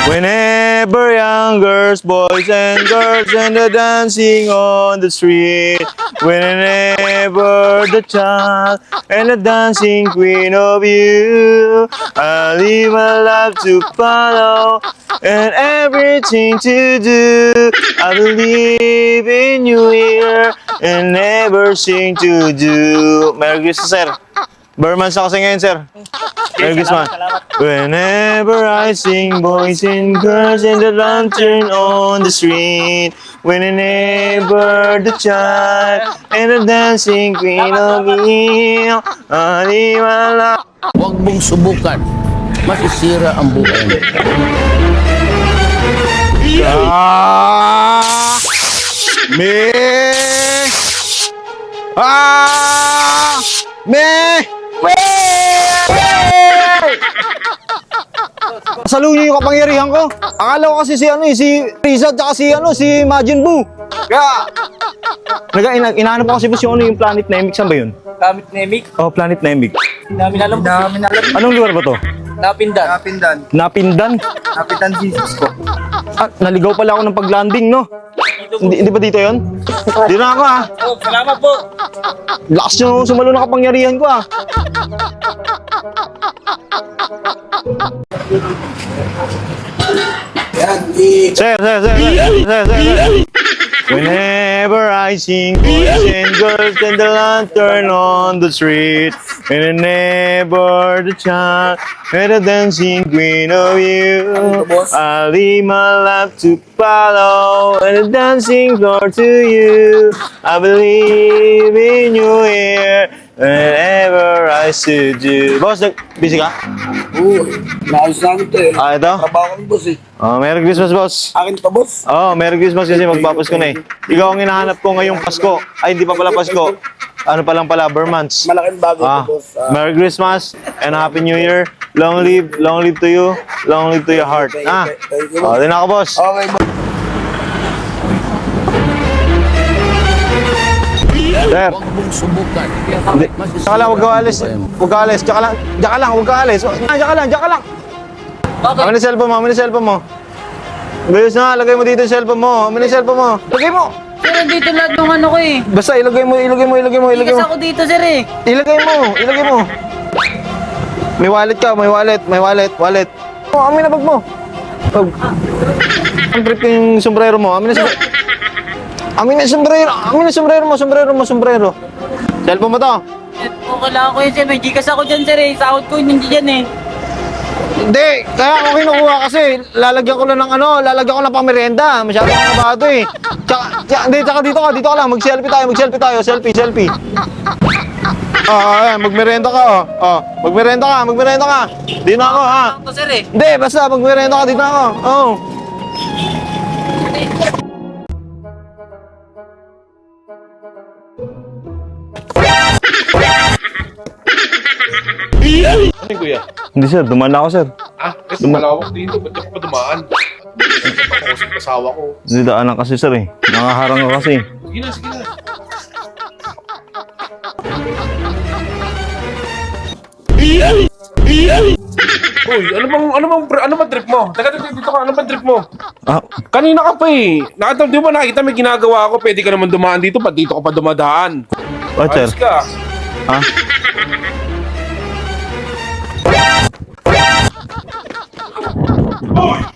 Whenever young girls, boys and girls, and the dancing on the street. Whenever the child and the dancing queen of you, I leave my life to follow and everything to do. I believe in you here and never sing to do. Merry Christmas, sir. Burman sa kasi ngayon, sir. Merry Christmas. Whenever I sing, boys and girls and the lantern on the street. Whenever the child and the dancing queen of me, Aliwala. Huwag mong subukan. Masisira ang buhay mo. Me. Me. Saluhin niyo yung kapangyarihan ko. Akala ko kasi si Rizal tsaka si Majin Buu. Kaya inahanap ko kasi po yung Planet Namek. Saan ba yun? Planet Namek? Oh, Planet Namek. Dami na alam. Anong lugar ba to? Napindan. Napindan? Napindan physics ko. Naligaw pala ako ng pag-landing, no? Hindi ba dito yun? Dito na ako, ha? Oh, salamat po. Lakas nyo sumalo na kapangyarihan ko, ha? Sir. Whenever I sing, boys and girls and the lantern on the street, whenever the child and the dancing queen of you, I leave my life to follow and the dancing floor to you. I believe in you here whenever I see you. Boss, busy ka? Oo, naayos namin to eh. Ito? Trabaho kami boss eh. Oh, Merry Christmas, boss. Akin to boss. Oh, Merry Christmas kasi magpapasko na eh. Ikaw ang hinahanap ko ngayong Pasko. Ay, hindi pa pala Pasko. Ano pa lang pala, Burmans. Malaking bago to boss. Merry Christmas and Happy New Year. Long live to you. Long live to your heart. Thank you, Oh, din ako, boss. Okay boss. Sir, Huwag mong subukan. tsaka lang, huwag ka alis. Huwag ka alis. Tsaka lang, huwag ka alis. Tsaka lang. Amin yung cellphone mo, Bilis na, lagay mo dito yung cellphone mo. Amin yung cellphone mo. Lagay mo. Sir, dito lahat ng ano ko eh. Basta ilagay mo. Ikas ako dito, sir eh. Ilagay mo. May wallet ka, may wallet. Oh, amin na bag mo. Ang trip yung sombrero mo. Amin na sombrero. Cellphone mo to. Kailangan ko yun, sir. May Gcash ako dyan, sir eh. Sahod ko, hindi dyan eh. Hindi, kaya ako kinukuha kasi lalagyan ko ng pamerienda. Masyado kang nabado eh. Tsaka dito ka lang. Mag-selfie tayo. Selfie. Ayan, magmerienda ka, oh. Magmerienda ka. Di na ako, ha. Ako, sir eh. Hindi, basta magmerienda ka, dito na ako. Oh. Ano yung kuya? Hindi sir, dumaan na ako sir. Malawak dito. Ba't ka pa dumaan? Ako sa kasawa ko. Hindi daanan kasi sir eh. Nangaharang ako kasi. Sige na. Uy, ano bang trip mo? Teka, dito ka, ano bang trip mo? Kanina ka pa eh. Di ba nakita may ginagawa ako? Pwede ka naman dumaan dito, ba't dito ka pa dumadaan? What sir? Ayos ka. Ha? Uy!